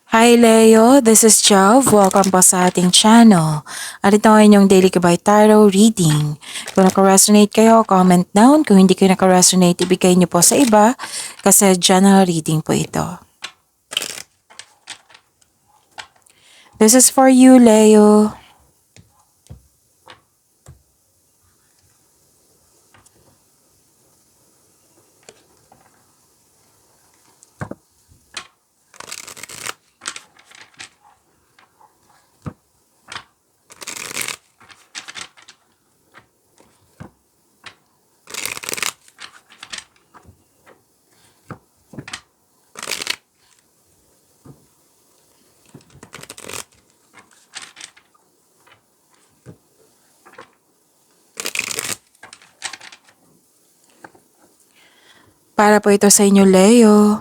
Hi Leo, this is Jove. Welcome po sa ating channel. At ito ang inyong Daily Kabay Tarot reading. Kung naka-resonate kayo, comment down. Kung hindi kayo naka-resonate, ibigay niyo po sa iba kasi general reading po ito. This is for you, Leo. Para po ito sa inyo, Leo.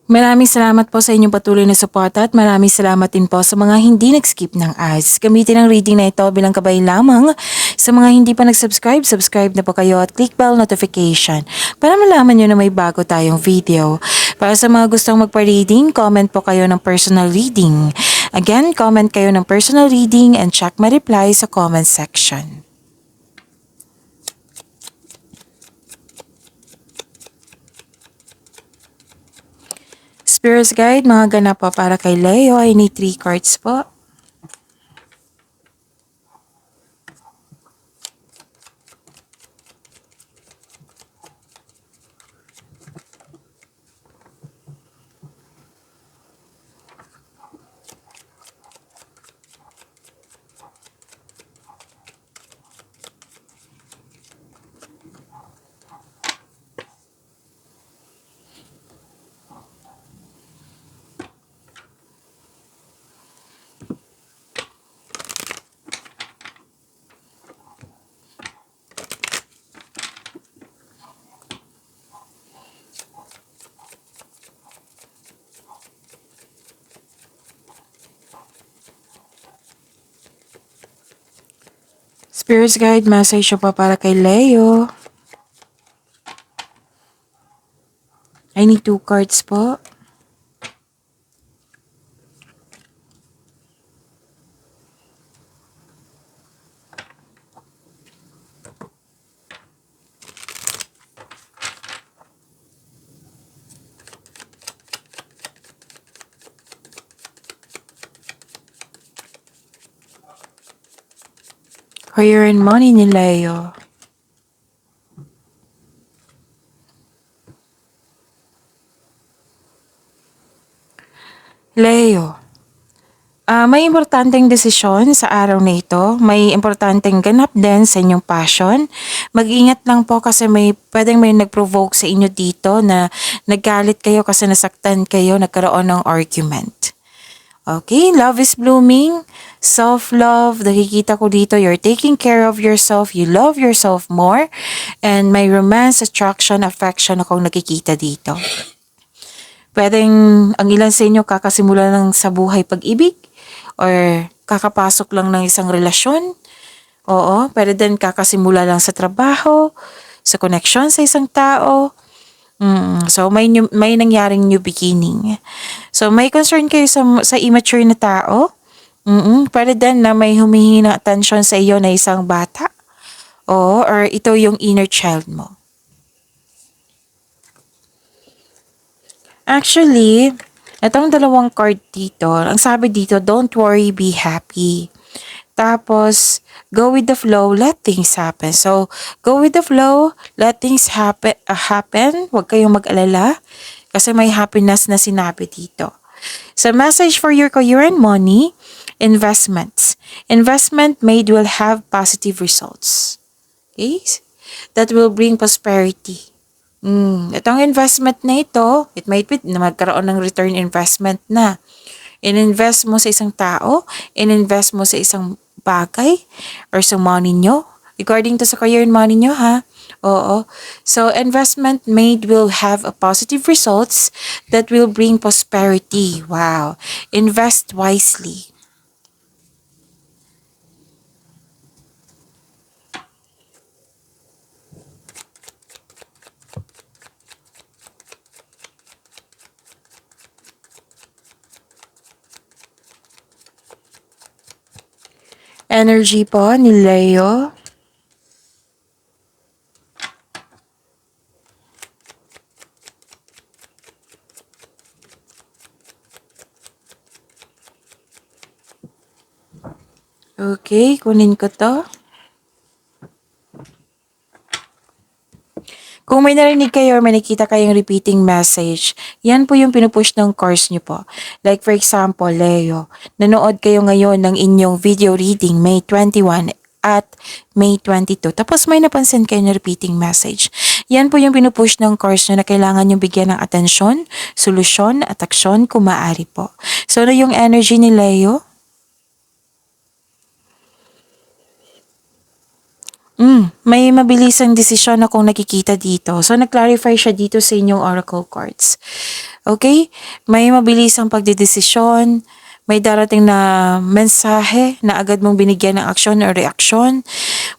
Maraming salamat po sa inyong patuloy na suporta at maraming salamat din po sa mga hindi nag-skip ng ads. Gamitin ang reading na ito bilang gabay lamang. Sa mga hindi pa nag-subscribe, subscribe na po kayo at click bell notification para malaman nyo na may bago tayong video. Para sa mga gustong magpa-reading, comment po kayo ng personal reading. Again, comment kayo ng personal reading and check my reply sa comment section. Spirits Guide, mga ganap po para kay Leo. I need 3 cards po. Spirits Guide, message pa para kay Leo. I need 2 cards po. Career and money ni Leo. Leo, may importanteng desisyon sa araw na ito. May importanteng ganap din sa inyong passion. Mag-ingat lang po kasi pwedeng may nag-provoke sa inyo dito na naggalit kayo kasi nasaktan kayo, nagkaroon ng argument. Okay, love is blooming. Self-love, nakikita ko dito, you're taking care of yourself, you love yourself more, and may romance, attraction, affection akong nakikita dito. Pwedeng ang ilan sa inyo kakasimula lang sa buhay pag-ibig or kakapasok lang ng isang relasyon. Oo, pwede din kakasimula lang sa trabaho, sa connection sa isang tao. So may nangyaring new beginning. So may concern kayo sa immature na tao. Pwede din na may humihina attention sa iyo na isang bata. Oo, or ito yung inner child mo. Actually, itong dalawang card dito, ang sabi dito, don't worry, be happy. Tapos, go with the flow, let things happen. So, go with the flow, let things happen. Huwag kayong mag-alala kasi may happiness na sinabi dito. So, message for your career and money, investments. Investment made will have positive results. Okay? That will bring prosperity. Itong investment na ito, it might be na magkaroon ng return investment na. In-invest mo sa isang tao, in-invest mo sa isang bagay, or sa money nyo. According to sa career and money nyo, ha? Oo. So, investment made will have a positive results that will bring prosperity. Wow. Invest wisely. Energy po ni Leo. Okay, kunin ko to. Kung may narinig kayo or may nakita kayong repeating message, yan po yung pinupush ng course nyo po. Like for example, Leo, nanood kayo ngayon ng inyong video reading May 21 at May 22. Tapos may napansin kayo na repeating message. Yan po yung pinupush ng course nyo na kailangan yung bigyan ng atensyon, solusyon at aksyon kung maaari po. So, ano yung energy ni Leo? May mabilisang desisyon akong nakikita dito. So, nag-clarify siya dito sa inyong oracle cards. Okay? May mabilisang pagdedesisyon, may darating na mensahe na agad mong binigyan ng aksyon o reaksyon.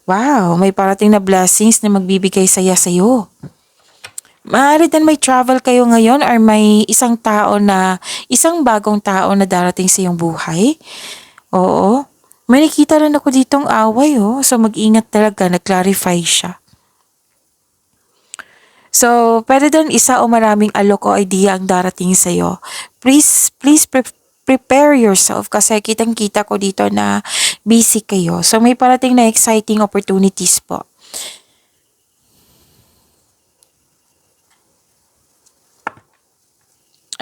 Wow, may parating na blessings na magbibigay saya sa'yo. Maaari din may travel kayo ngayon or may isang bagong tao na darating sa iyong buhay. Oo. May nakita rin ako ditong away, oh. So, mag-ingat talaga. Nag-clarify siya. So, pwede din isa o maraming alok o idea ang darating sa'yo. Please prepare yourself kasi kitang-kita ko dito na busy kayo. So, may parating na exciting opportunities po.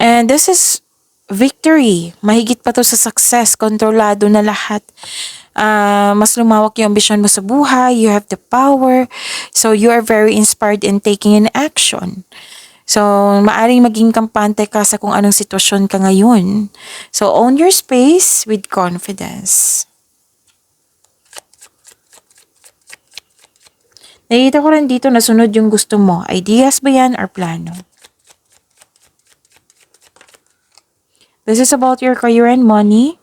And this is victory. Mahigit pa to sa success. Kontrolado na lahat. Mas lumawak yung ambisyon mo sa buhay. You have the power. So, you are very inspired in taking an action. So, maaring maging kampante ka sa kung anong sitwasyon ka ngayon. So, own your space with confidence. Nakita ko rin dito na sunod yung gusto mo. Ideas ba yan or plano? This is about your career and money.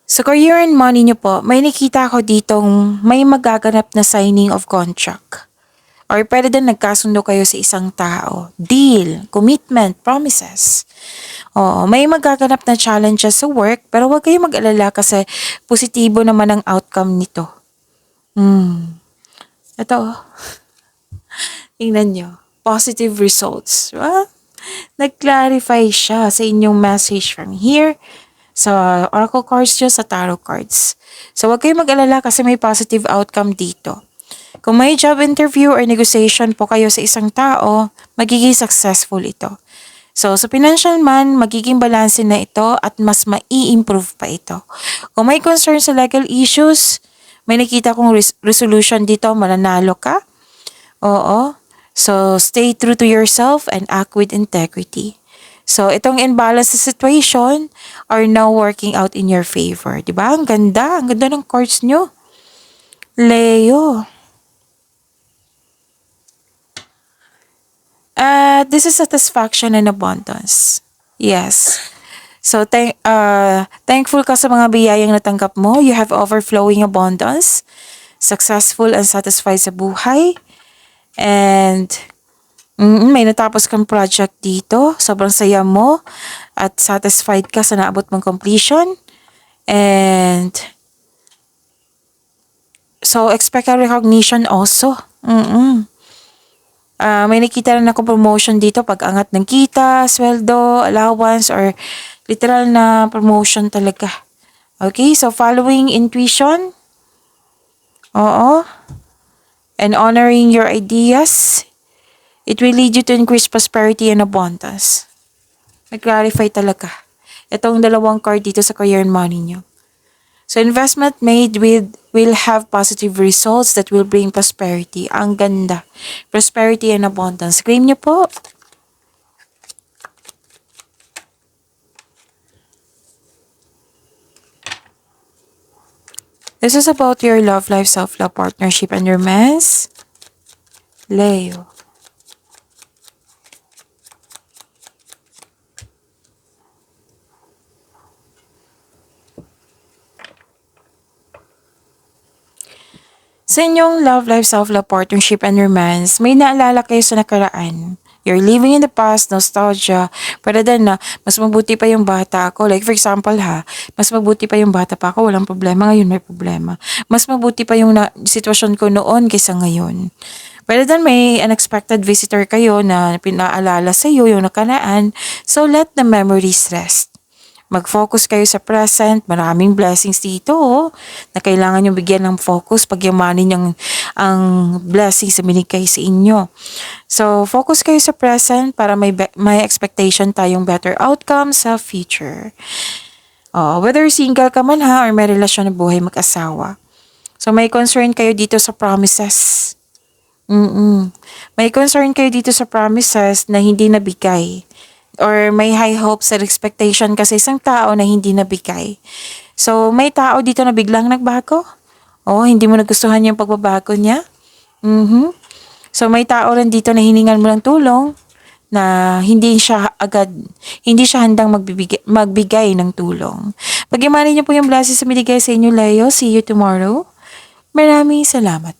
Sa career and money nyo po, may nakita ko ditong may magaganap na signing of contract. Or pwede din nagkasundo kayo sa isang tao. Deal, commitment, promises. Oo, may magaganap na challenges sa work, pero huwag kayong mag-alala kasi positibo naman ang outcome nito. Ito, oh. Tingnan nyo. Positive results. Nag-clarify siya sa inyong message from here, sa oracle cards nyo, sa tarot cards. So, huwag kayong mag-alala kasi may positive outcome dito. Kung may job interview or negotiation po kayo sa isang tao, magiging successful ito. So, sa financial man, magiging balanse na ito at mas mai-improve pa ito. Kung may concern sa legal issues, may nakita kong resolution dito, mananalo ka. Oo. So, stay true to yourself and act with integrity. So, itong imbalance sa situation are now working out in your favor. Diba? Ang ganda. Ang ganda ng cards nyo. Leo. This is satisfaction and abundance. Yes. So, thankful ka sa mga biyayang natanggap mo. You have overflowing abundance. Successful and satisfied sa buhay. And may natapos kang project dito. Sobrang saya mo. At satisfied ka sa naabot mong completion. And so, expect a recognition also. May nakita rin ako promotion dito, pag-angat ng kita, sweldo, allowance, or literal na promotion talaga. Okay, so following intuition, oo, and honoring your ideas, it will lead you to increase prosperity and abundance. Nag-clarify talaga. Itong dalawang card dito sa career and money nyo. So, investment made will have positive results that will bring prosperity. Ang ganda. Prosperity and abundance. Claim nyo po. This is about your love life, self-love, partnership, and romance. Leo. Sa inyong love life, self-love, partnership, and romance, may naalala kayo sa nakaraan. You're living in the past, nostalgia, pero then na, mas mabuti pa yung bata ako. Like for example ha, mas mabuti pa yung bata pa ako, walang problema, ngayon may problema. Mas mabuti pa yung sitwasyon ko noon kaysa ngayon. Pero then may unexpected visitor kayo na pinaalala sa iyo yung nakaraan, so let the memories rest. Mag-focus kayo sa present. Maraming blessings dito, oh, na kailangan yung bigyan ng focus pag yamanin ang blessings na binigay sa inyo. So, focus kayo sa present para may expectation tayong better outcome sa future. Whether single ka man ha or may relasyon na buhay mag-asawa. So, may concern kayo dito sa promises. May concern kayo dito sa promises na hindi nabigay or may high hopes and expectation kasi isang tao na hindi nabigay. So, may tao dito na biglang nagbago? Hindi mo nagustuhan yung pagbabago niya? So, may tao rin dito na hiningan mo ng tulong na hindi siya handang magbigay ng tulong. Pag-imanin niyo po yung blessings sa binigay sa inyo, Leo. See you tomorrow. Maraming salamat.